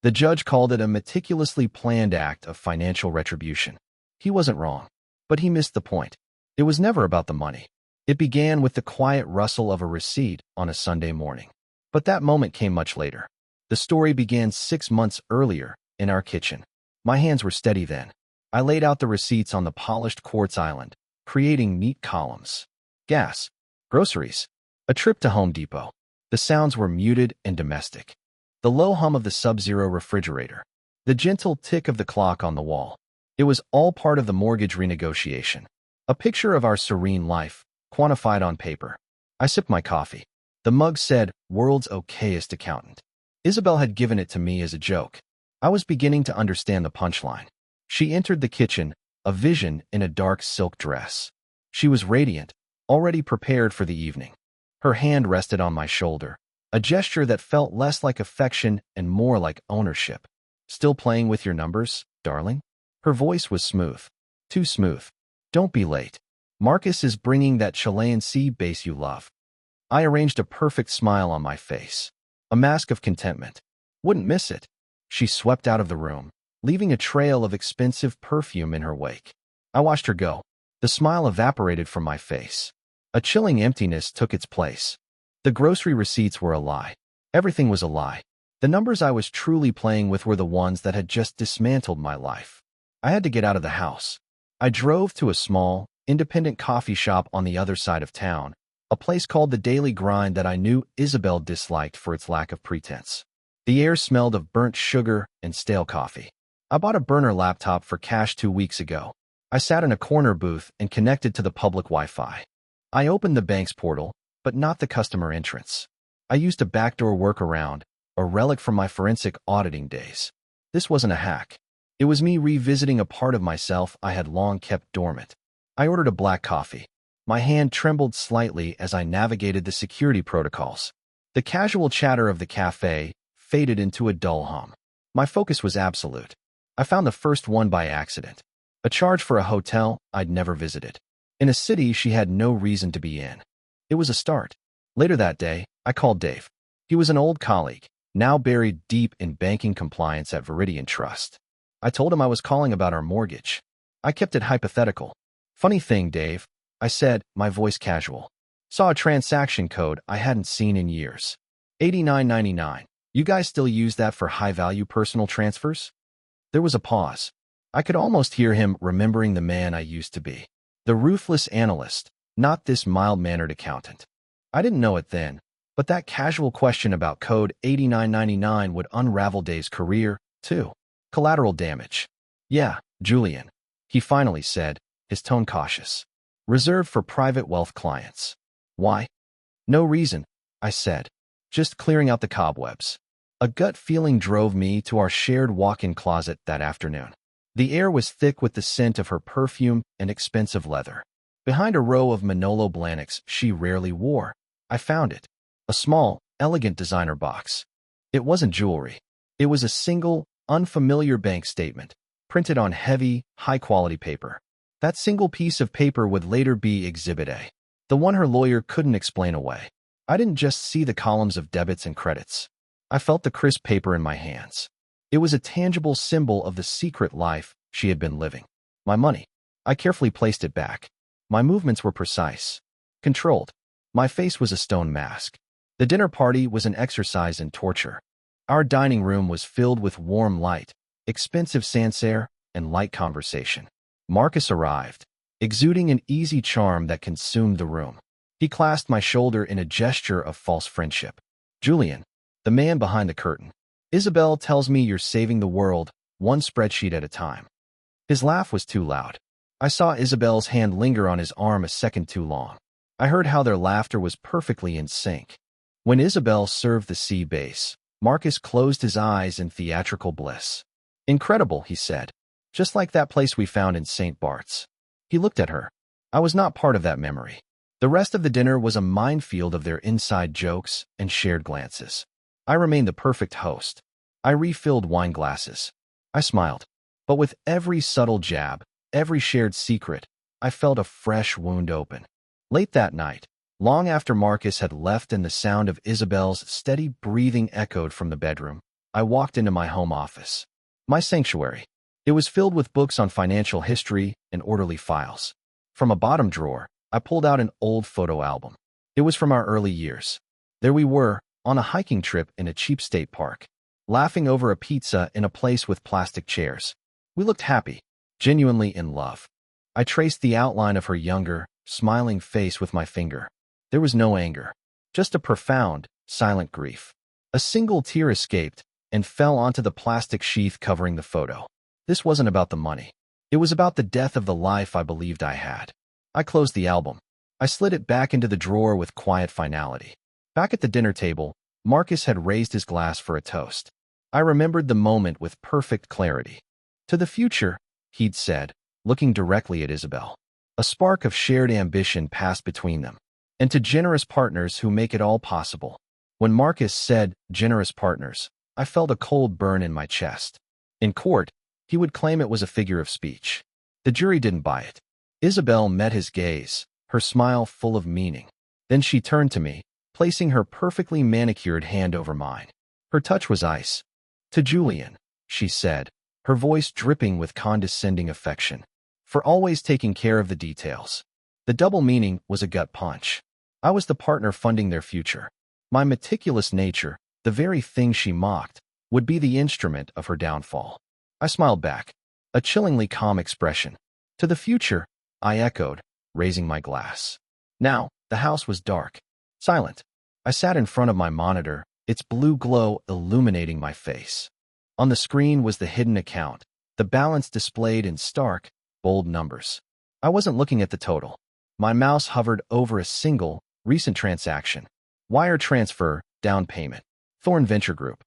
The judge called it a meticulously planned act of financial retribution. He wasn't wrong, but he missed the point. It was never about the money. It began with the quiet rustle of a receipt on a Sunday morning. But that moment came much later. The story began 6 months earlier in our kitchen. My hands were steady then. I laid out the receipts on the polished quartz island, creating neat columns. Gas, groceries, a trip to Home Depot. The sounds were muted and domestic. The low hum of the Sub-Zero refrigerator, the gentle tick of the clock on the wall. It was all part of the mortgage renegotiation. A picture of our serene life, quantified on paper. I sipped my coffee. The mug said, "World's okayest accountant." Isabelle had given it to me as a joke. I was beginning to understand the punchline. She entered the kitchen, a vision in a dark silk dress. She was radiant, already prepared for the evening. Her hand rested on my shoulder, a gesture that felt less like affection and more like ownership. "Still playing with your numbers, darling?" Her voice was smooth. Too smooth. "Don't be late. Marcus is bringing that Chilean sea bass you love." I arranged a perfect smile on my face. A mask of contentment. Wouldn't miss it. She swept out of the room, leaving a trail of expensive perfume in her wake. I watched her go. The smile evaporated from my face. A chilling emptiness took its place. The grocery receipts were a lie. Everything was a lie. The numbers I was truly playing with were the ones that had just dismantled my life. I had to get out of the house. I drove to a small, independent coffee shop on the other side of town, a place called the Daily Grind that I knew Isabelle disliked for its lack of pretense. The air smelled of burnt sugar and stale coffee. I bought a burner laptop for cash 2 weeks ago. I sat in a corner booth and connected to the public Wi-Fi. I opened the bank's portal, but not the customer entrance. I used a backdoor workaround, a relic from my forensic auditing days. This wasn't a hack. It was me revisiting a part of myself I had long kept dormant. I ordered a black coffee. My hand trembled slightly as I navigated the security protocols. The casual chatter of the cafe faded into a dull hum. My focus was absolute. I found the first one by accident. A charge for a hotel I'd never visited, in a city she had no reason to be in. It was a start. Later that day, I called Dave. He was an old colleague, now buried deep in banking compliance at Viridian Trust. I told him I was calling about our mortgage. I kept it hypothetical. "Funny thing, Dave," I said, my voice casual. "Saw a transaction code I hadn't seen in years. 8999. You guys still use that for high-value personal transfers?" There was a pause. I could almost hear him remembering the man I used to be. The ruthless analyst, not this mild-mannered accountant. I didn't know it then, but that casual question about code 8999 would unravel Dave's career, too. Collateral damage. "Yeah, Julian," he finally said, his tone cautious. "Reserved for private wealth clients." "Why?" "No reason," I said. "Just clearing out the cobwebs." A gut feeling drove me to our shared walk-in closet that afternoon. The air was thick with the scent of her perfume and expensive leather. Behind a row of Manolo Blahniks she rarely wore, I found it. A small, elegant designer box. It wasn't jewelry. It was a single, unfamiliar bank statement, printed on heavy, high-quality paper. That single piece of paper would later be Exhibit A, the one her lawyer couldn't explain away. I didn't just see the columns of debits and credits. I felt the crisp paper in my hands. It was a tangible symbol of the secret life she had been living. My money. I carefully placed it back. My movements were precise, controlled. My face was a stone mask. The dinner party was an exercise in torture. Our dining room was filled with warm light, expensive Sancerre, and light conversation. Marcus arrived, exuding an easy charm that consumed the room. He clasped my shoulder in a gesture of false friendship. "Julian, the man behind the curtain. Isabelle tells me you're saving the world, one spreadsheet at a time." His laugh was too loud. I saw Isabelle's hand linger on his arm a second too long. I heard how their laughter was perfectly in sync. When Isabelle served the sea base, Marcus closed his eyes in theatrical bliss. "Incredible," he said. "Just like that place we found in St. Bart's." He looked at her. I was not part of that memory. The rest of the dinner was a minefield of their inside jokes and shared glances. I remained the perfect host. I refilled wine glasses. I smiled. But with every subtle jab, every shared secret, I felt a fresh wound open. Late that night, long after Marcus had left and the sound of Isabelle's steady breathing echoed from the bedroom, I walked into my home office. My sanctuary. It was filled with books on financial history and orderly files. From a bottom drawer, I pulled out an old photo album. It was from our early years. There we were, on a hiking trip in a cheap state park, laughing over a pizza in a place with plastic chairs. We looked happy, genuinely in love. I traced the outline of her younger, smiling face with my finger. There was no anger, just a profound, silent grief. A single tear escaped and fell onto the plastic sheath covering the photo. This wasn't about the money. It was about the death of the life I believed I had. I closed the album. I slid it back into the drawer with quiet finality. Back at the dinner table, Marcus had raised his glass for a toast. I remembered the moment with perfect clarity. To the future, he'd said, looking directly at Isabelle. A spark of shared ambition passed between them. And to generous partners who make it all possible. When Marcus said, generous partners, I felt a cold burn in my chest. In court, he would claim it was a figure of speech. The jury didn't buy it. Isabelle met his gaze, her smile full of meaning. Then she turned to me, placing her perfectly manicured hand over mine. Her touch was ice. To Julian, she said, her voice dripping with condescending affection, for always taking care of the details. The double meaning was a gut punch. I was the partner funding their future. My meticulous nature, the very thing she mocked, would be the instrument of her downfall. I smiled back, a chillingly calm expression. To the future, I echoed, raising my glass. Now, the house was dark, silent. I sat in front of my monitor, its blue glow illuminating my face. On the screen was the hidden account, the balance displayed in stark, bold numbers. I wasn't looking at the total. My mouse hovered over a single, recent transaction. Wire transfer, down payment. Thorn Venture Group.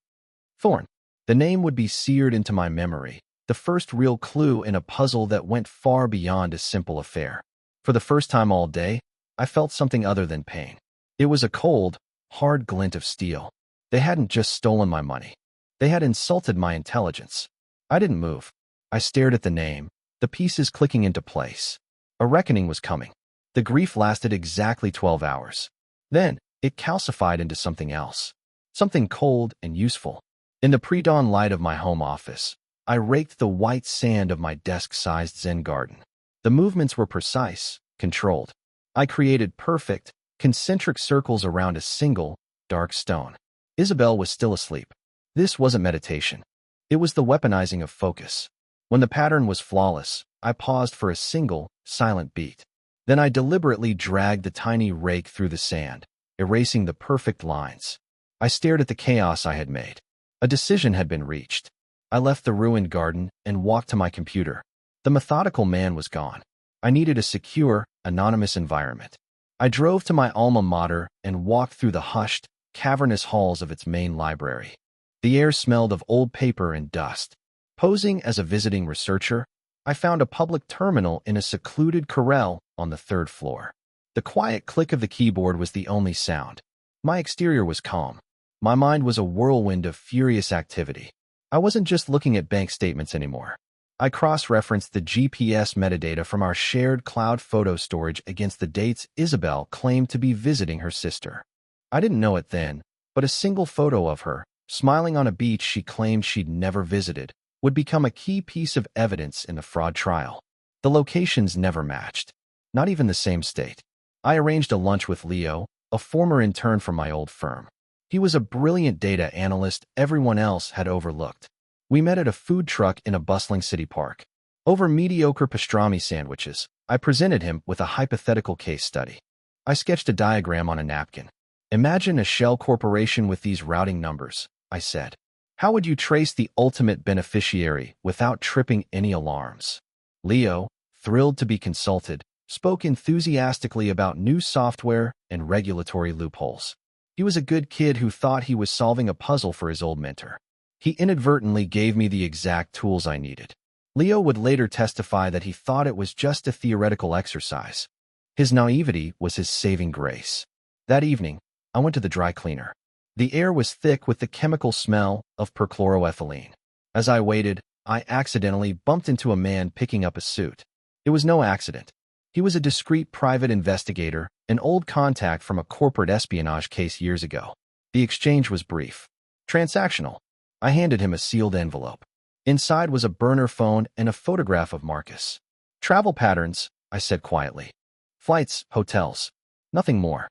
Thorn. The name would be seared into my memory, the first real clue in a puzzle that went far beyond a simple affair. For the first time all day, I felt something other than pain. It was a cold, hard glint of steel. They hadn't just stolen my money. They had insulted my intelligence. I didn't move. I stared at the name, the pieces clicking into place. A reckoning was coming. The grief lasted exactly 12 hours. Then, it calcified into something else. Something cold and useful. In the pre-dawn light of my home office, I raked the white sand of my desk-sized Zen garden. The movements were precise, controlled. I created perfect, concentric circles around a single, dark stone. Isabelle was still asleep. This wasn't meditation. It was the weaponizing of focus. When the pattern was flawless, I paused for a single, silent beat. Then I deliberately dragged the tiny rake through the sand, erasing the perfect lines. I stared at the chaos I had made. A decision had been reached. I left the ruined garden and walked to my computer. The methodical man was gone. I needed a secure, anonymous environment. I drove to my alma mater and walked through the hushed, cavernous halls of its main library. The air smelled of old paper and dust. Posing as a visiting researcher, I found a public terminal in a secluded corral on the 3rd floor. The quiet click of the keyboard was the only sound. My exterior was calm. My mind was a whirlwind of furious activity. I wasn't just looking at bank statements anymore. I cross-referenced the GPS metadata from our shared cloud photo storage against the dates Isabelle claimed to be visiting her sister. I didn't know it then, but a single photo of her, smiling on a beach she claimed she'd never visited, would become a key piece of evidence in the fraud trial. The locations never matched. Not even the same state. I arranged a lunch with Leo, a former intern from my old firm. He was a brilliant data analyst everyone else had overlooked. We met at a food truck in a bustling city park. Over mediocre pastrami sandwiches, I presented him with a hypothetical case study. I sketched a diagram on a napkin. Imagine a shell corporation with these routing numbers, I said. How would you trace the ultimate beneficiary without tripping any alarms? Leo, thrilled to be consulted, spoke enthusiastically about new software and regulatory loopholes. He was a good kid who thought he was solving a puzzle for his old mentor. He inadvertently gave me the exact tools I needed. Leo would later testify that he thought it was just a theoretical exercise. His naivety was his saving grace. That evening, I went to the dry cleaner. The air was thick with the chemical smell of perchloroethylene. As I waited, I accidentally bumped into a man picking up a suit. It was no accident. He was a discreet private investigator, an old contact from a corporate espionage case years ago. The exchange was brief. Transactional. I handed him a sealed envelope. Inside was a burner phone and a photograph of Marcus. Travel patterns, I said quietly. Flights, hotels. Nothing more.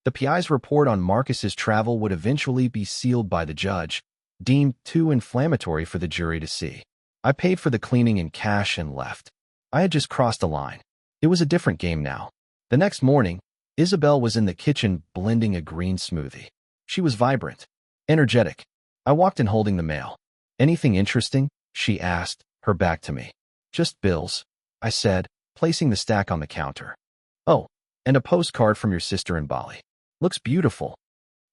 The PI's report on Marcus's travel would eventually be sealed by the judge, deemed too inflammatory for the jury to see. I paid for the cleaning in cash and left. I had just crossed a line. It was a different game now. The next morning, Isabelle was in the kitchen blending a green smoothie. She was vibrant, energetic. I walked in holding the mail. Anything interesting? She asked, her back to me. Just bills, I said, placing the stack on the counter. Oh, and a postcard from your sister in Bali. Looks beautiful.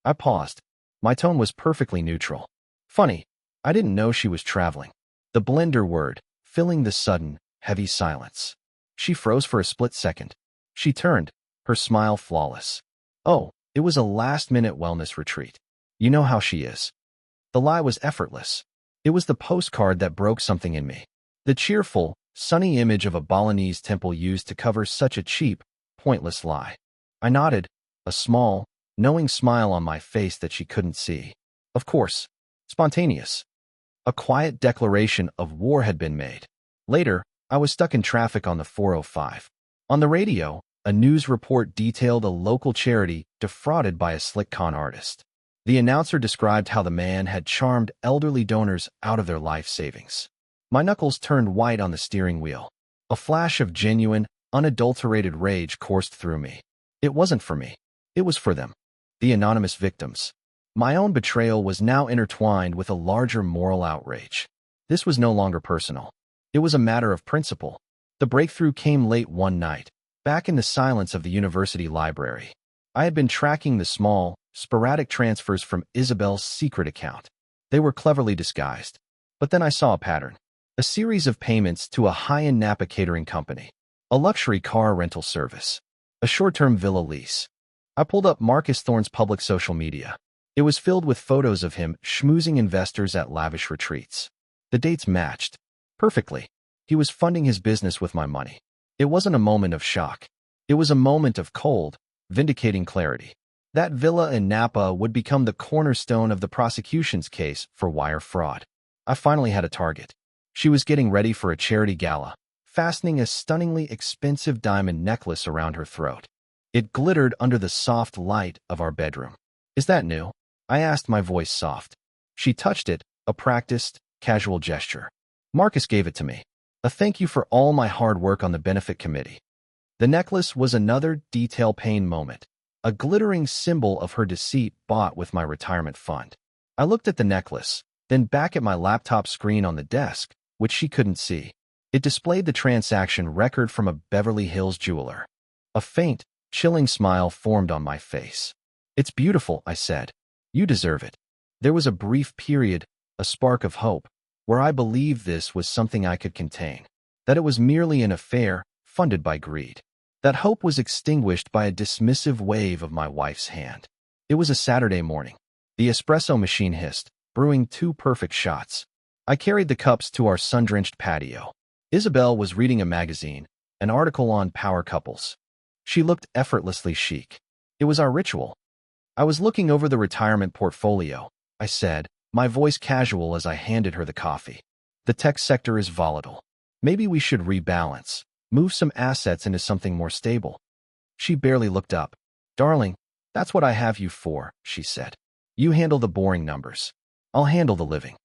I paused. My tone was perfectly neutral. Funny, I didn't know she was traveling. The blender word, filling the sudden, heavy silence. She froze for a split second. She turned, her smile flawless. Oh, it was a last-minute wellness retreat. You know how she is. The lie was effortless. It was the postcard that broke something in me. The cheerful, sunny image of a Balinese temple used to cover such a cheap, pointless lie. I nodded, a small, knowing smile on my face that she couldn't see. Of course. Spontaneous. A quiet declaration of war had been made. Later, I was stuck in traffic on the 405. On the radio, a news report detailed a local charity defrauded by a slick con artist. The announcer described how the man had charmed elderly donors out of their life savings. My knuckles turned white on the steering wheel. A flash of genuine, unadulterated rage coursed through me. It wasn't for me. It was for them. The anonymous victims. My own betrayal was now intertwined with a larger moral outrage. This was no longer personal. It was a matter of principle. The breakthrough came late one night, back in the silence of the university library. I had been tracking the small, sporadic transfers from Isabelle's secret account. They were cleverly disguised. But then I saw a pattern. A series of payments to a high-end Napa catering company. A luxury car rental service. A short-term villa lease. I pulled up Marcus Thorne's public social media. It was filled with photos of him schmoozing investors at lavish retreats. The dates matched. Perfectly. He was funding his business with my money. It wasn't a moment of shock. It was a moment of cold, vindicating clarity. That villa in Napa would become the cornerstone of the prosecution's case for wire fraud. I finally had a target. She was getting ready for a charity gala, fastening a stunningly expensive diamond necklace around her throat. It glittered under the soft light of our bedroom. Is that new? I asked, my voice soft. She touched it, a practiced, casual gesture. Marcus gave it to me. A thank you for all my hard work on the benefit committee. The necklace was another detail-paying moment, a glittering symbol of her deceit bought with my retirement fund. I looked at the necklace, then back at my laptop screen on the desk, which she couldn't see. It displayed the transaction record from a Beverly Hills jeweler. A faint, chilling smile formed on my face. It's beautiful, I said. You deserve it. There was a brief period, a spark of hope, where I believed this was something I could contain, that it was merely an affair funded by greed. That hope was extinguished by a dismissive wave of my wife's hand. It was a Saturday morning. The espresso machine hissed, brewing 2 perfect shots. I carried the cups to our sun-drenched patio. Isabelle was reading a magazine, an article on power couples. She looked effortlessly chic. It was our ritual. I was looking over the retirement portfolio, I said, my voice casual as I handed her the coffee. The tech sector is volatile. Maybe we should rebalance, move some assets into something more stable. She barely looked up. Darling, that's what I have you for, she said. You handle the boring numbers. I'll handle the living.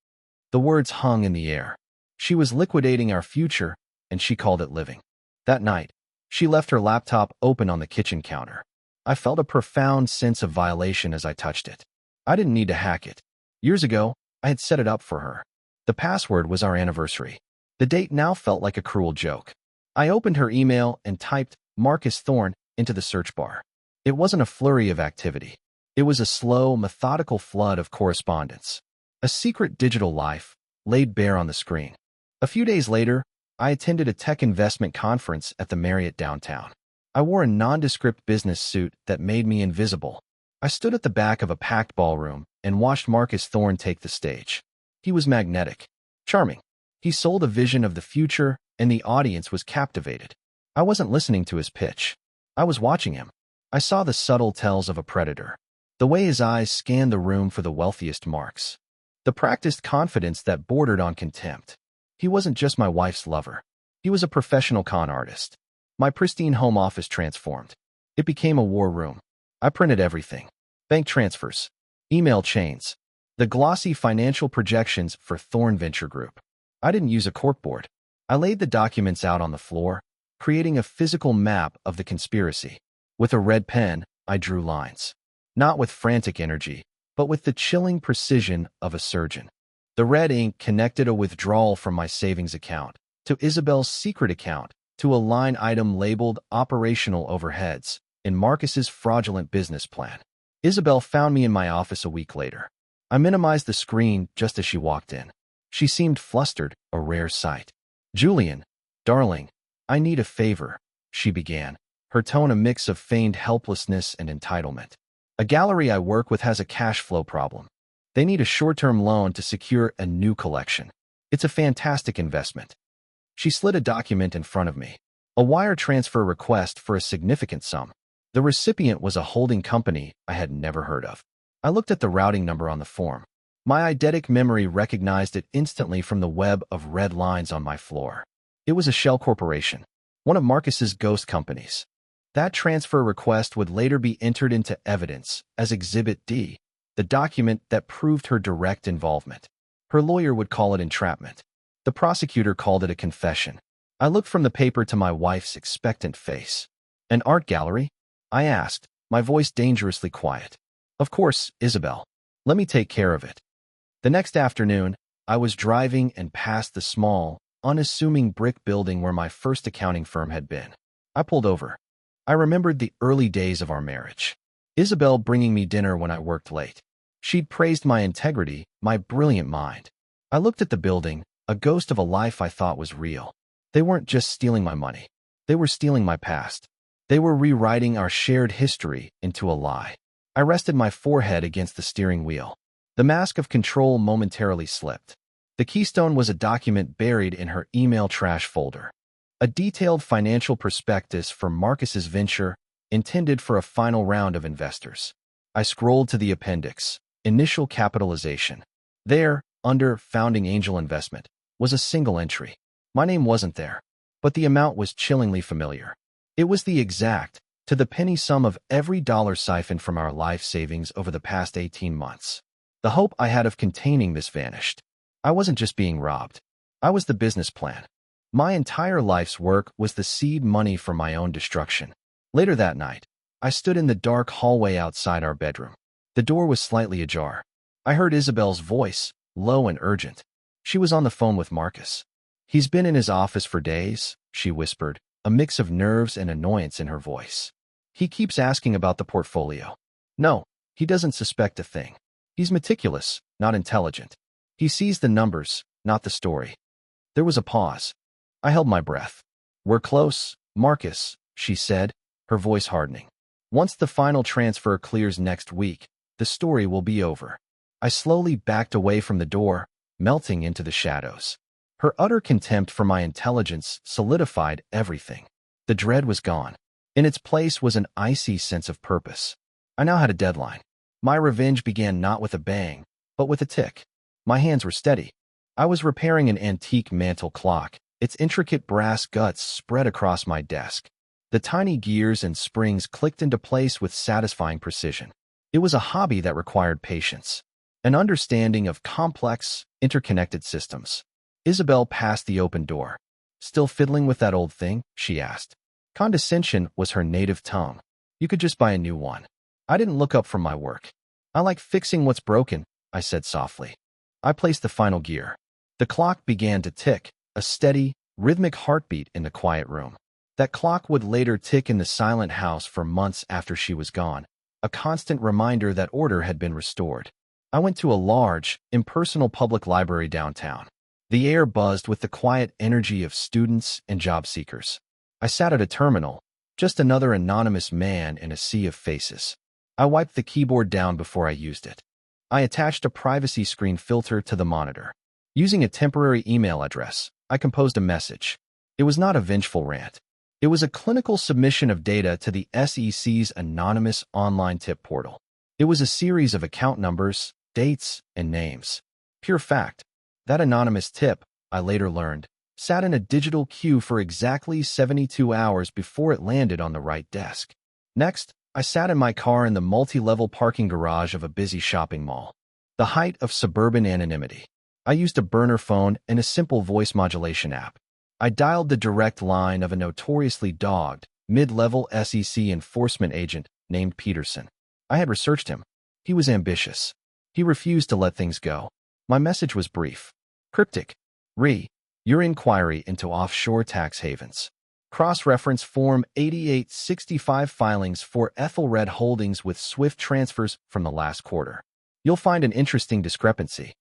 The words hung in the air. She was liquidating our future, and she called it living. That night, she left her laptop open on the kitchen counter. I felt a profound sense of violation as I touched it. I didn't need to hack it. Years ago, I had set it up for her. The password was our anniversary. The date now felt like a cruel joke. I opened her email and typed Marcus Thorne into the search bar. It wasn't a flurry of activity. It was a slow, methodical flood of correspondence. A secret digital life, laid bare on the screen. A few days later, I attended a tech investment conference at the Marriott downtown. I wore a nondescript business suit that made me invisible. I stood at the back of a packed ballroom and watched Marcus Thorne take the stage. He was magnetic, charming. He sold a vision of the future, and the audience was captivated. I wasn't listening to his pitch. I was watching him. I saw the subtle tells of a predator. The way his eyes scanned the room for the wealthiest marks. the practiced confidence that bordered on contempt. He wasn't just my wife's lover. He was a professional con artist. My pristine home office transformed. It became a war room. I printed everything. Bank transfers, email chains, the glossy financial projections for Thorn Venture Group. I didn't use a corkboard. I laid the documents out on the floor, creating a physical map of the conspiracy. With a red pen, I drew lines. Not with frantic energy, but with the chilling precision of a surgeon. The red ink connected a withdrawal from my savings account to Isabelle's secret account to a line item labeled operational overheads in Marcus's fraudulent business plan. Isabelle found me in my office a week later. I minimized the screen just as she walked in. She seemed flustered, a rare sight. "Julian, darling, I need a favor," she began, her tone a mix of feigned helplessness and entitlement. "A gallery I work with has a cash flow problem. They need a short-term loan to secure a new collection. It's a fantastic investment." She slid a document in front of me, a wire transfer request for a significant sum. The recipient was a holding company I had never heard of. I looked at the routing number on the form. My eidetic memory recognized it instantly from the web of red lines on my floor. It was a shell corporation, one of Marcus's ghost companies. That transfer request would later be entered into evidence as Exhibit D, the document that proved her direct involvement. Her lawyer would call it entrapment. The prosecutor called it a confession. I looked from the paper to my wife's expectant face. "An art gallery?" I asked, my voice dangerously quiet. "Of course, Isabelle. Let me take care of it." The next afternoon, I was driving and passed the small, unassuming brick building where my first accounting firm had been. I pulled over. I remembered the early days of our marriage. Isabelle bringing me dinner when I worked late. She'd praised my integrity, my brilliant mind. I looked at the building, a ghost of a life I thought was real. They weren't just stealing my money. They were stealing my past. They were rewriting our shared history into a lie. I rested my forehead against the steering wheel. The mask of control momentarily slipped. The keystone was a document buried in her email trash folder. A detailed financial prospectus for Marcus's venture, intended for a final round of investors. I scrolled to the appendix, initial capitalization. There, under Founding Angel Investment, was a single entry. My name wasn't there, but the amount was chillingly familiar. It was the exact, to the penny sum of every dollar siphoned from our life savings over the past 18 months. The hope I had of containing this vanished. I wasn't just being robbed. I was the business plan. My entire life's work was the seed money for my own destruction. Later that night, I stood in the dark hallway outside our bedroom. The door was slightly ajar. I heard Isabelle's voice, low and urgent. She was on the phone with Marcus. "He's been in his office for days," she whispered, a mix of nerves and annoyance in her voice. "He keeps asking about the portfolio." "No, he doesn't suspect a thing. He's meticulous, not intelligent. He sees the numbers, not the story." There was a pause. I held my breath. "We're close, Marcus," she said, her voice hardening. "Once the final transfer clears next week, the story will be over." I slowly backed away from the door, melting into the shadows. Her utter contempt for my intelligence solidified everything. The dread was gone. In its place was an icy sense of purpose. I now had a deadline. My revenge began not with a bang, but with a tick. My hands were steady. I was repairing an antique mantel clock, its intricate brass guts spread across my desk. The tiny gears and springs clicked into place with satisfying precision. It was a hobby that required patience, an understanding of complex, interconnected systems. Isabelle passed the open door. "Still fiddling with that old thing?" she asked. Condescension was her native tongue. "You could just buy a new one." I didn't look up from my work. "I like fixing what's broken," I said softly. I placed the final gear. The clock began to tick, a steady, rhythmic heartbeat in the quiet room. That clock would later tick in the silent house for months after she was gone, a constant reminder that order had been restored. I went to a large, impersonal public library downtown. The air buzzed with the quiet energy of students and job seekers. I sat at a terminal, just another anonymous man in a sea of faces. I wiped the keyboard down before I used it. I attached a privacy screen filter to the monitor. Using a temporary email address, I composed a message. It was not a vengeful rant. It was a clinical submission of data to the SEC's anonymous online tip portal. It was a series of account numbers, dates, and names. Pure fact. That anonymous tip, I later learned, sat in a digital queue for exactly 72 hours before it landed on the right desk. Next, I sat in my car in the multi-level parking garage of a busy shopping mall. The height of suburban anonymity. I used a burner phone and a simple voice modulation app. I dialed the direct line of a notoriously dogged, mid-level SEC enforcement agent named Peterson. I had researched him. He was ambitious. He refused to let things go. My message was brief. Cryptic. Your inquiry into offshore tax havens. Cross-reference Form 8865 filings for Ethelred Holdings with SWIFT transfers from the last quarter. You'll find an interesting discrepancy.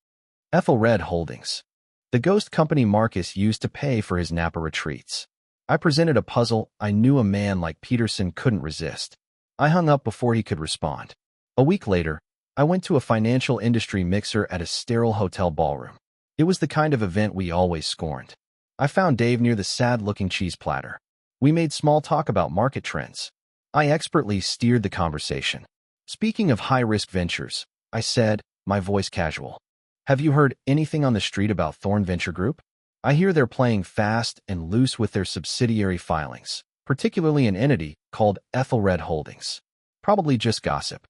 Ethelred Holdings. The ghost company Marcus used to pay for his Napa retreats. I presented a puzzle I knew a man like Peterson couldn't resist. I hung up before he could respond. A week later, I went to a financial industry mixer at a sterile hotel ballroom. It was the kind of event we always scorned. I found Dave near the sad-looking cheese platter. We made small talk about market trends. I expertly steered the conversation. Speaking of high-risk ventures, I said, my voice casual. Have you heard anything on the street about Thorn Venture Group? I hear they're playing fast and loose with their subsidiary filings, particularly an entity called Ethelred Holdings. Probably just gossip.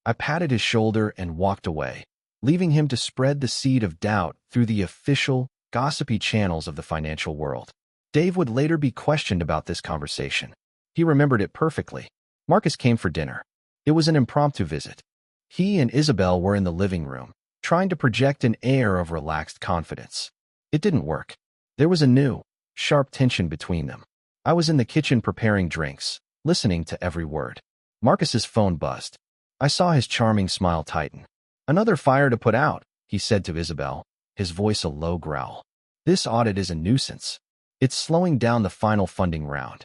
I patted his shoulder and walked away, leaving him to spread the seed of doubt through the official, gossipy channels of the financial world. Dave would later be questioned about this conversation. He remembered it perfectly. Marcus came for dinner. It was an impromptu visit. He and Isabelle were in the living room, trying to project an air of relaxed confidence. It didn't work. There was a new, sharp tension between them. I was in the kitchen preparing drinks, listening to every word. Marcus's phone buzzed. I saw his charming smile tighten. Another fire to put out, he said to Isabelle, his voice a low growl. This audit is a nuisance. It's slowing down the final funding round.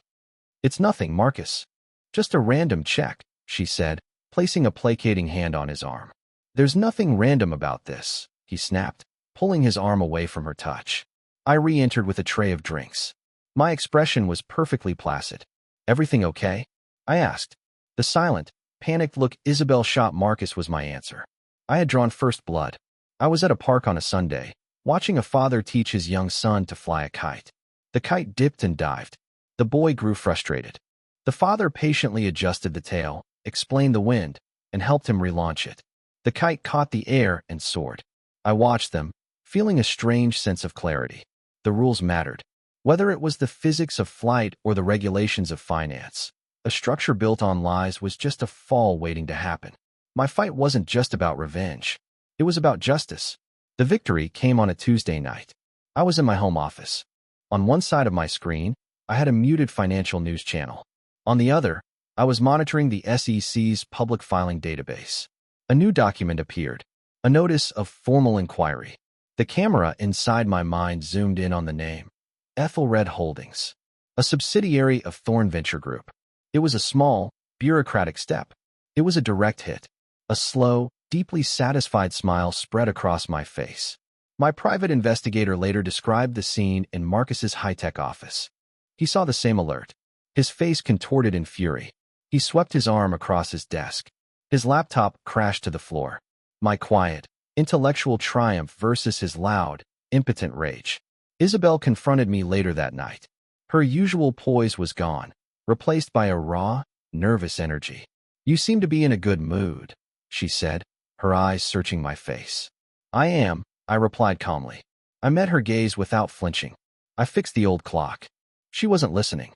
It's nothing, Marcus. Just a random check, she said, placing a placating hand on his arm. There's nothing random about this, he snapped, pulling his arm away from her touch. I re-entered with a tray of drinks. My expression was perfectly placid. Everything okay? I asked. The silent, panicked look Isabelle shot Marcus was my answer. I had drawn first blood. I was at a park on a Sunday, watching a father teach his young son to fly a kite. The kite dipped and dived. The boy grew frustrated. The father patiently adjusted the tail, explained the wind, and helped him relaunch it. The kite caught the air and soared. I watched them, feeling a strange sense of clarity. The rules mattered. Whether it was the physics of flight or the regulations of finance, a structure built on lies was just a fall waiting to happen. My fight wasn't just about revenge. It was about justice. The victory came on a Tuesday night. I was in my home office. On one side of my screen, I had a muted financial news channel. On the other, I was monitoring the SEC's public filing database. A new document appeared, a notice of formal inquiry. The camera inside my mind zoomed in on the name, Ethelred Holdings, a subsidiary of Thorn Venture Group. It was a small, bureaucratic step. It was a direct hit. A slow, deeply satisfied smile spread across my face. My private investigator later described the scene in Marcus's high-tech office. He saw the same alert. His face contorted in fury. He swept his arm across his desk. His laptop crashed to the floor. My quiet, intellectual triumph versus his loud, impotent rage. Isabelle confronted me later that night. Her usual poise was gone, replaced by a raw, nervous energy. You seem to be in a good mood, she said, her eyes searching my face. I am, I replied calmly. I met her gaze without flinching. I fixed the old clock. She wasn't listening.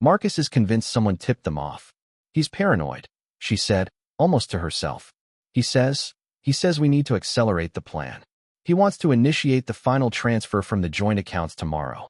Marcus is convinced someone tipped them off. He's paranoid, she said, almost to herself. He says we need to accelerate the plan. He wants to initiate the final transfer from the joint accounts tomorrow.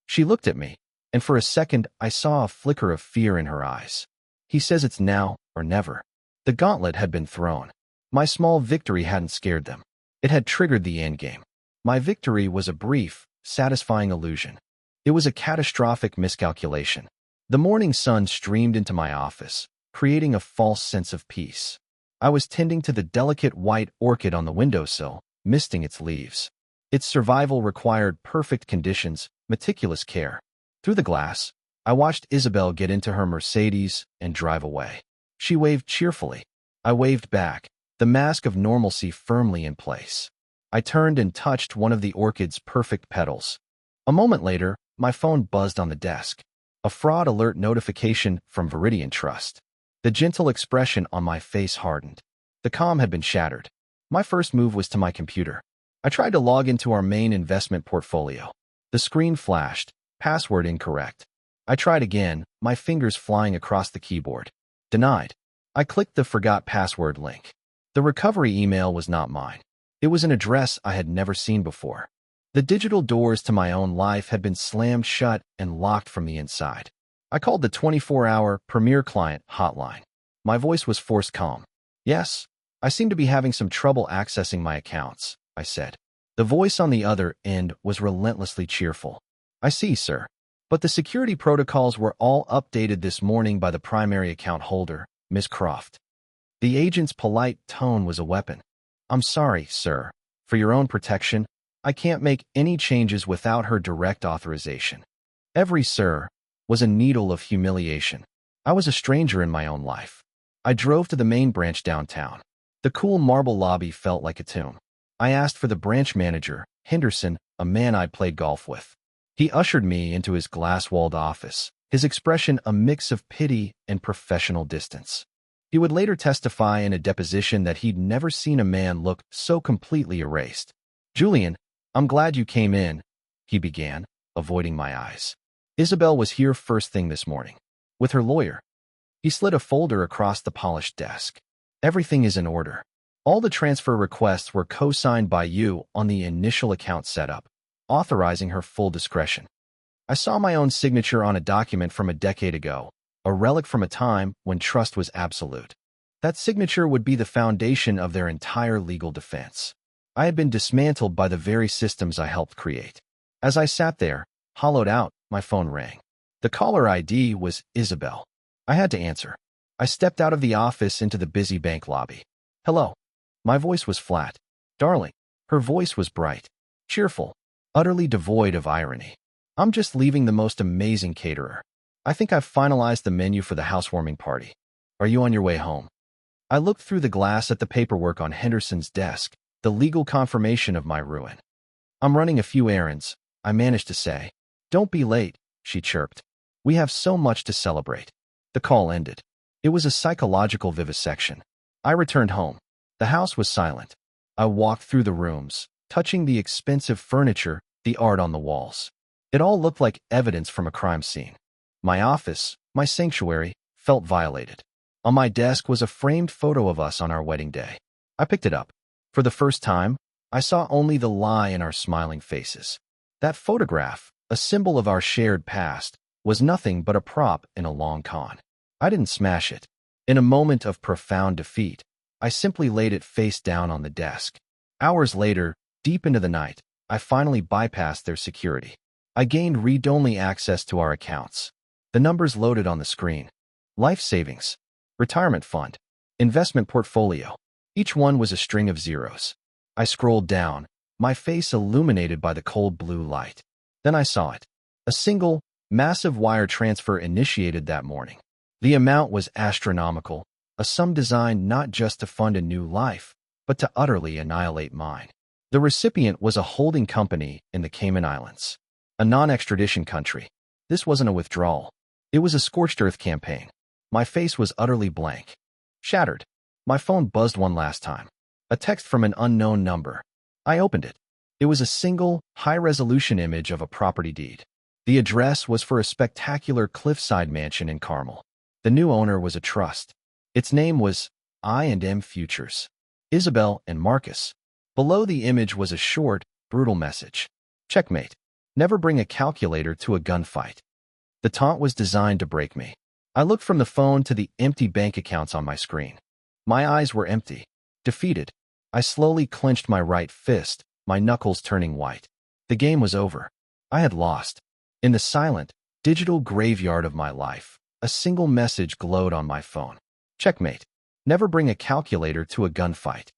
She looked at me, and for a second I saw a flicker of fear in her eyes. He says it's now or never. The gauntlet had been thrown. My small victory hadn't scared them. It had triggered the endgame. My victory was a brief, satisfying illusion. It was a catastrophic miscalculation. The morning sun streamed into my office, creating a false sense of peace. I was tending to the delicate white orchid on the windowsill, misting its leaves. Its survival required perfect conditions, meticulous care. Through the glass, I watched Isabelle get into her Mercedes and drive away. She waved cheerfully. I waved back, the mask of normalcy firmly in place. I turned and touched one of the orchid's perfect petals. A moment later, my phone buzzed on the desk. A fraud alert notification from Viridian Trust. The gentle expression on my face hardened. The calm had been shattered. My first move was to my computer. I tried to log into our main investment portfolio. The screen flashed. Password incorrect. I tried again, my fingers flying across the keyboard. Denied. I clicked the forgot password link. The recovery email was not mine. It was an address I had never seen before. The digital doors to my own life had been slammed shut and locked from the inside. I called the 24-hour Premier Client hotline. My voice was forced calm. Yes, I seem to be having some trouble accessing my accounts, I said. The voice on the other end was relentlessly cheerful. I see, sir. But the security protocols were all updated this morning by the primary account holder, Miss Croft. The agent's polite tone was a weapon. I'm sorry, sir. For your own protection, I can't make any changes without her direct authorization. Every sir was a needle of humiliation. I was a stranger in my own life. I drove to the main branch downtown. The cool marble lobby felt like a tomb. I asked for the branch manager, Henderson, a man I'd played golf with. He ushered me into his glass-walled office, his expression a mix of pity and professional distance. He would later testify in a deposition that he'd never seen a man look so completely erased. Julian, I'm glad you came in, he began, avoiding my eyes. Isabelle was here first thing this morning, with her lawyer. He slid a folder across the polished desk. Everything is in order. All the transfer requests were co-signed by you on the initial account setup, authorizing her full discretion. I saw my own signature on a document from a decade ago, a relic from a time when trust was absolute. That signature would be the foundation of their entire legal defense. I had been dismantled by the very systems I helped create. As I sat there, hollowed out, my phone rang. The caller ID was Isabelle. I had to answer. I stepped out of the office into the busy bank lobby. Hello. My voice was flat. Darling. Her voice was bright, cheerful, utterly devoid of irony. I'm just leaving the most amazing caterer. I think I've finalized the menu for the housewarming party. Are you on your way home? I looked through the glass at the paperwork on Henderson's desk, the legal confirmation of my ruin. I'm running a few errands, I managed to say. Don't be late, she chirped. We have so much to celebrate. The call ended. It was a psychological vivisection. I returned home. The house was silent. I walked through the rooms, touching the expensive furniture, the art on the walls. It all looked like evidence from a crime scene. My office, my sanctuary, felt violated. On my desk was a framed photo of us on our wedding day. I picked it up. For the first time, I saw only the lie in our smiling faces. That photograph, a symbol of our shared past, was nothing but a prop in a long con. I didn't smash it. In a moment of profound defeat, I simply laid it face down on the desk. Hours later, deep into the night, I finally bypassed their security. I gained read-only access to our accounts. The numbers loaded on the screen. Life savings, retirement fund, investment portfolio. Each one was a string of zeros. I scrolled down, my face illuminated by the cold blue light. Then I saw it. A single, massive wire transfer initiated that morning. The amount was astronomical, a sum designed not just to fund a new life, but to utterly annihilate mine. The recipient was a holding company in the Cayman Islands, a non-extradition country. This wasn't a withdrawal. It was a scorched earth campaign. My face was utterly blank. Shattered. My phone buzzed one last time. A text from an unknown number. I opened it. It was a single, high-resolution image of a property deed. The address was for a spectacular cliffside mansion in Carmel. The new owner was a trust. Its name was I&M Futures. Isabelle and Marcus. Below the image was a short, brutal message. Checkmate. Never bring a calculator to a gunfight. The taunt was designed to break me. I looked from the phone to the empty bank accounts on my screen. My eyes were empty. Defeated. I slowly clenched my right fist, my knuckles turning white. The game was over. I had lost. In the silent, digital graveyard of my life, a single message glowed on my phone. Checkmate. Never bring a calculator to a gunfight.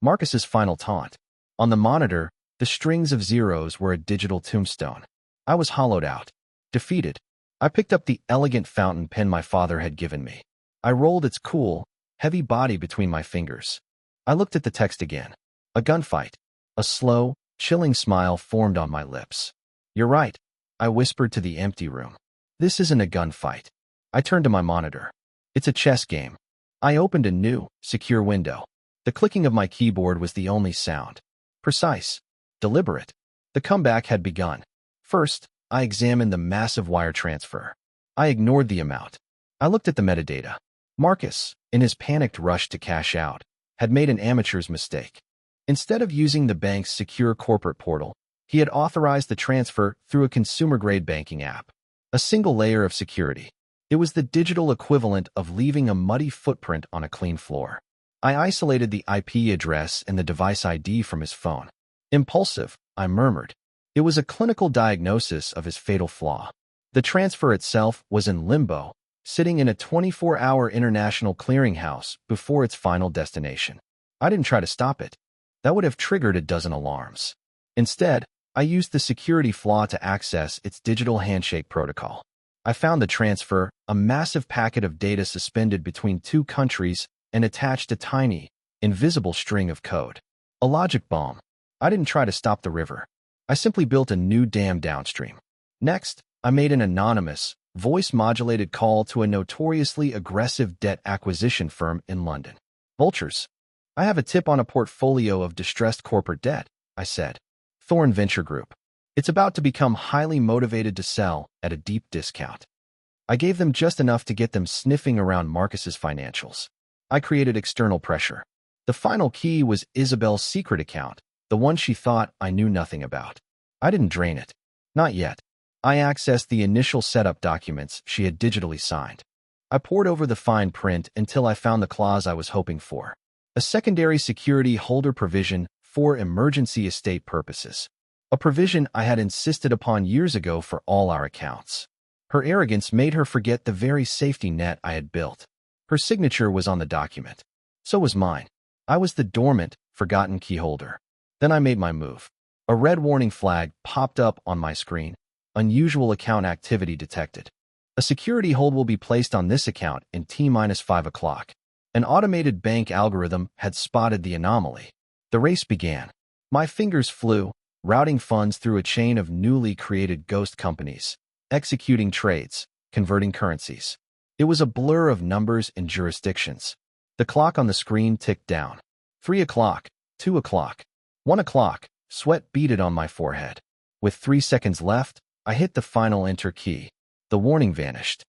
Marcus's final taunt. On the monitor, the strings of zeros were a digital tombstone. I was hollowed out. Defeated. I picked up the elegant fountain pen my father had given me. I rolled its cool, heavy body between my fingers. I looked at the text again. A gunfight. A slow, chilling smile formed on my lips. "You're right," I whispered to the empty room. "This isn't a gunfight." I turned to my monitor. "It's a chess game." I opened a new, secure window. The clicking of my keyboard was the only sound. Precise. Deliberate. The comeback had begun. First, I examined the massive wire transfer. I ignored the amount. I looked at the metadata. Marcus, in his panicked rush to cash out, had made an amateur's mistake. Instead of using the bank's secure corporate portal, he had authorized the transfer through a consumer-grade banking app. A single layer of security. It was the digital equivalent of leaving a muddy footprint on a clean floor. I isolated the IP address and the device ID from his phone. Impulsive, I murmured. It was a clinical diagnosis of his fatal flaw. The transfer itself was in limbo, sitting in a 24-hour international clearinghouse before its final destination. I didn't try to stop it. That would have triggered a dozen alarms. Instead, I used the security flaw to access its digital handshake protocol. I found the transfer, a massive packet of data suspended between two countries, and attached a tiny, invisible string of code. A logic bomb. I didn't try to stop the river. I simply built a new dam downstream. Next, I made an anonymous, voice-modulated call to a notoriously aggressive debt acquisition firm in London. "Vultures. I have a tip on a portfolio of distressed corporate debt," I said. "Thorn Venture Group. It's about to become highly motivated to sell at a deep discount." I gave them just enough to get them sniffing around Marcus's financials. I created external pressure. The final key was Isabelle's secret account, the one she thought I knew nothing about. I didn't drain it. Not yet. I accessed the initial setup documents she had digitally signed. I pored over the fine print until I found the clause I was hoping for. A secondary security holder provision for emergency estate purposes. A provision I had insisted upon years ago for all our accounts. Her arrogance made her forget the very safety net I had built. Her signature was on the document. So was mine. I was the dormant, forgotten key holder. Then I made my move. A red warning flag popped up on my screen. Unusual account activity detected. A security hold will be placed on this account in T-5 o'clock. An automated bank algorithm had spotted the anomaly. The race began. My fingers flew, routing funds through a chain of newly created ghost companies, executing trades, converting currencies. It was a blur of numbers and jurisdictions. The clock on the screen ticked down. 3 o'clock, 2 o'clock, 1 o'clock, sweat beaded on my forehead. With 3 seconds left, I hit the final enter key. The warning vanished.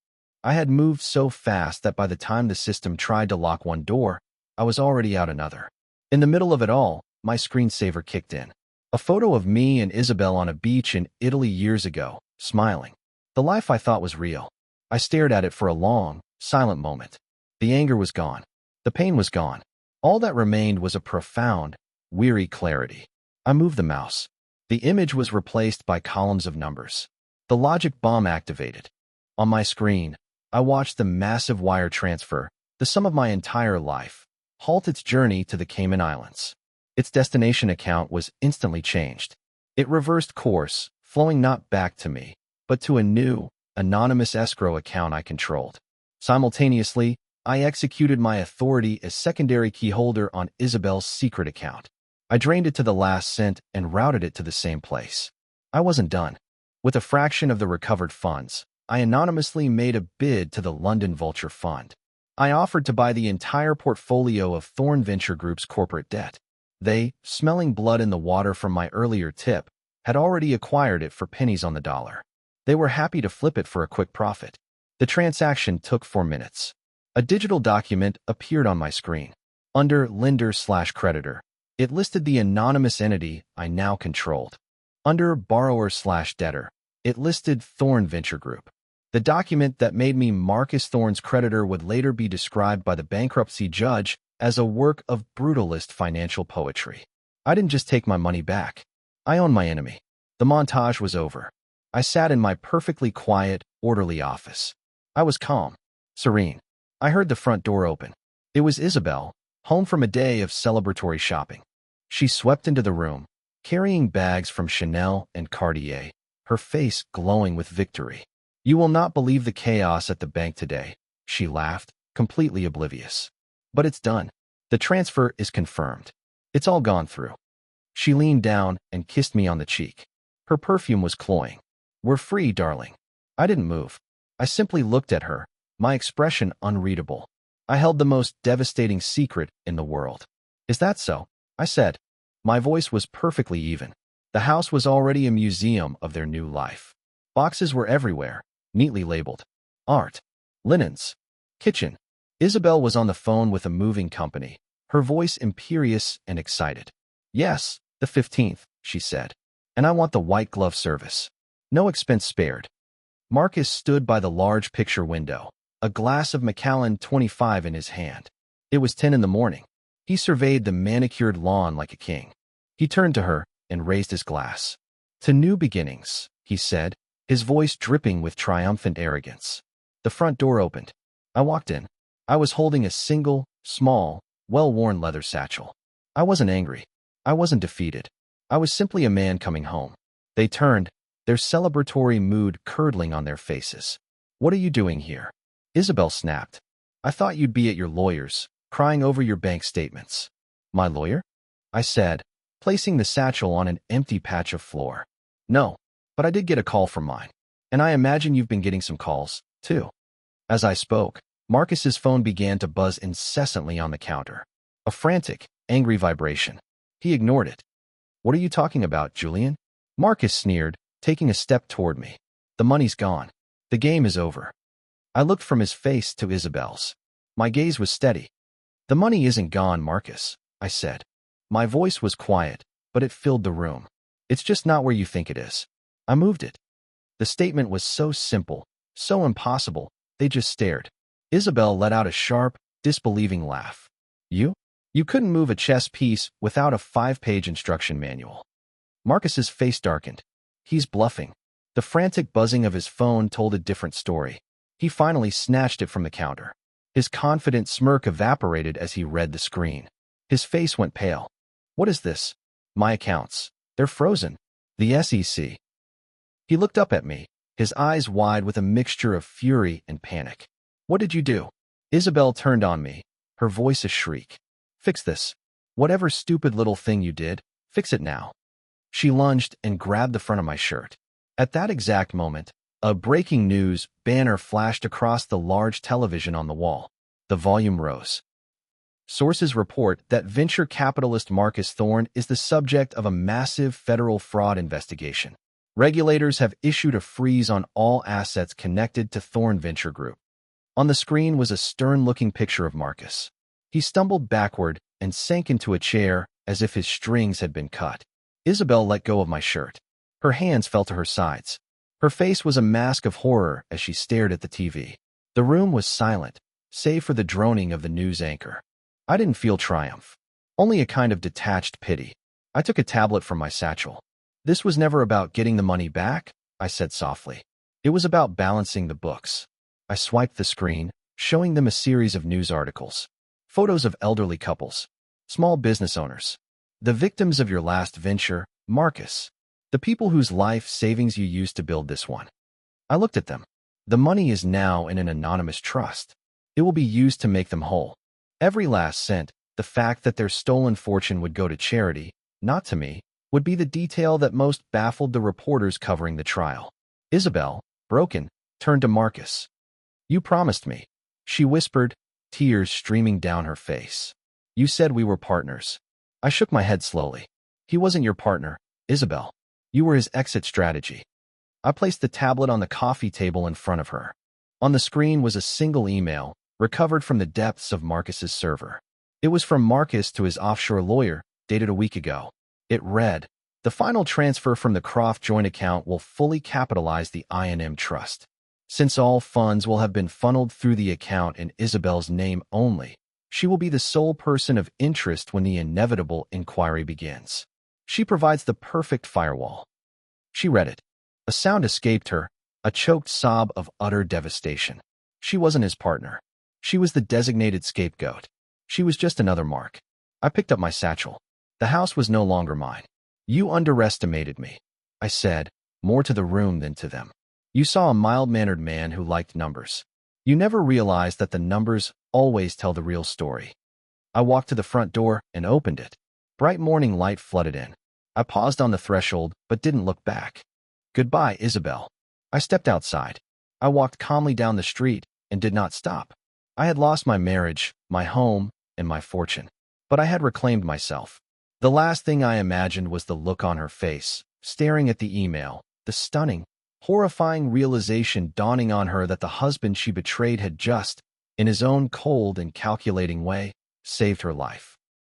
I had moved so fast that by the time the system tried to lock one door, I was already out another. In the middle of it all, my screensaver kicked in. A photo of me and Isabelle on a beach in Italy years ago, smiling. The life I thought was real. I stared at it for a long, silent moment. The anger was gone. The pain was gone. All that remained was a profound, weary clarity. I moved the mouse. The image was replaced by columns of numbers. The logic bomb activated. On my screen, I watched the massive wire transfer, the sum of my entire life, halt its journey to the Cayman Islands. Its destination account was instantly changed. It reversed course, flowing not back to me, but to a new, anonymous escrow account I controlled. Simultaneously, I executed my authority as secondary key holder on Isabelle's secret account. I drained it to the last cent and routed it to the same place. I wasn't done. With a fraction of the recovered funds, I anonymously made a bid to the London Vulture Fund. I offered to buy the entire portfolio of Thorn Venture Group's corporate debt. They, smelling blood in the water from my earlier tip, had already acquired it for pennies on the dollar. They were happy to flip it for a quick profit. The transaction took 4 minutes. A digital document appeared on my screen. Under lender/creditor, it listed the anonymous entity I now controlled. Under borrower/debtor, it listed Thorn Venture Group. The document that made me Marcus Thorn's creditor would later be described by the bankruptcy judge as a work of brutalist financial poetry. I didn't just take my money back. I owned my enemy. The montage was over. I sat in my perfectly quiet, orderly office. I was calm, serene. I heard the front door open. It was Isabelle, home from a day of celebratory shopping. She swept into the room, carrying bags from Chanel and Cartier, her face glowing with victory. "You will not believe the chaos at the bank today," she laughed, completely oblivious. "But it's done. The transfer is confirmed. It's all gone through." She leaned down and kissed me on the cheek. Her perfume was cloying. "We're free, darling." I didn't move. I simply looked at her, my expression unreadable. I held the most devastating secret in the world. "Is that so?" I said. My voice was perfectly even. The house was already a museum of their new life. Boxes were everywhere, neatly labeled. Art, linens, kitchen. Isabelle was on the phone with a moving company, her voice imperious and excited. "Yes, the 15th, she said. "And I want the white glove service. No expense spared." Marcus stood by the large picture window, a glass of Macallan 25 in his hand. It was 10 in the morning. He surveyed the manicured lawn like a king. He turned to her and raised his glass. "To new beginnings," he said, his voice dripping with triumphant arrogance. The front door opened. I walked in. I was holding a single, small, well-worn leather satchel. I wasn't angry. I wasn't defeated. I was simply a man coming home. They turned, their celebratory mood curdling on their faces. "What are you doing here?" Isabelle snapped. "I thought you'd be at your lawyer's, crying over your bank statements." "My lawyer?" I said, placing the satchel on an empty patch of floor. "No, but I did get a call from mine. And I imagine you've been getting some calls, too." As I spoke, Marcus's phone began to buzz incessantly on the counter. A frantic, angry vibration. He ignored it. "What are you talking about, Julian?" Marcus sneered, taking a step toward me. "The money's gone. The game is over." I looked from his face to Isabelle's. My gaze was steady. "The money isn't gone, Marcus," I said. My voice was quiet, but it filled the room. "It's just not where you think it is." I moved it. The statement was so simple, so impossible, they just stared. Isabelle let out a sharp, disbelieving laugh. "You? You couldn't move a chess piece without a 5-page instruction manual." Marcus's face darkened. "He's bluffing." The frantic buzzing of his phone told a different story. He finally snatched it from the counter. His confident smirk evaporated as he read the screen. His face went pale. "What is this?" "My accounts. They're frozen. The SEC." He looked up at me, his eyes wide with a mixture of fury and panic. "What did you do?" Isabelle turned on me, her voice a shriek. "Fix this. Whatever stupid little thing you did, fix it now." She lunged and grabbed the front of my shirt. At that exact moment, a breaking news banner flashed across the large television on the wall. The volume rose. Sources report that venture capitalist Marcus Thorne is the subject of a massive federal fraud investigation. Regulators have issued a freeze on all assets connected to Thorne Venture Group. On the screen was a stern-looking picture of Marcus. He stumbled backward and sank into a chair as if his strings had been cut. Isabelle let go of my shirt. Her hands fell to her sides. Her face was a mask of horror as she stared at the TV. The room was silent, save for the droning of the news anchor. I didn't feel triumph, only a kind of detached pity. I took a tablet from my satchel. "This was never about getting the money back," I said softly. "It was about balancing the books." I swiped the screen, showing them a series of news articles. Photos of elderly couples, small business owners, the victims of your last venture, Marcus, the people whose life savings you used to build this one. I looked at them. The money is now in an anonymous trust. It will be used to make them whole. Every last cent, the fact that their stolen fortune would go to charity, not to me, would be the detail that most baffled the reporters covering the trial. Isabelle, broken, turned to Marcus. "You promised me," she whispered, tears streaming down her face. "You said we were partners." I shook my head slowly. "He wasn't your partner, Isabelle. You were his exit strategy." I placed the tablet on the coffee table in front of her. On the screen was a single email, recovered from the depths of Marcus's server. It was from Marcus to his offshore lawyer, dated a week ago. It read, "The final transfer from the Croft joint account will fully capitalize the I&M Trust. Since all funds will have been funneled through the account in Isabelle's name only, she will be the sole person of interest when the inevitable inquiry begins. She provides the perfect firewall." She read it. A sound escaped her, a choked sob of utter devastation. She wasn't his partner. She was the designated scapegoat. She was just another mark. I picked up my satchel. The house was no longer mine. "You underestimated me," I said, more to the room than to them. "You saw a mild-mannered man who liked numbers. You never realized that the numbers always tell the real story." I walked to the front door and opened it. Bright morning light flooded in. I paused on the threshold, but didn't look back. Goodbye, Isabelle. I stepped outside. I walked calmly down the street and did not stop. I had lost my marriage, my home, and my fortune, but I had reclaimed myself. The last thing I imagined was the look on her face, staring at the email, the stunning, horrifying realization dawning on her that the husband she betrayed had just, in his own cold and calculating way, saved her life.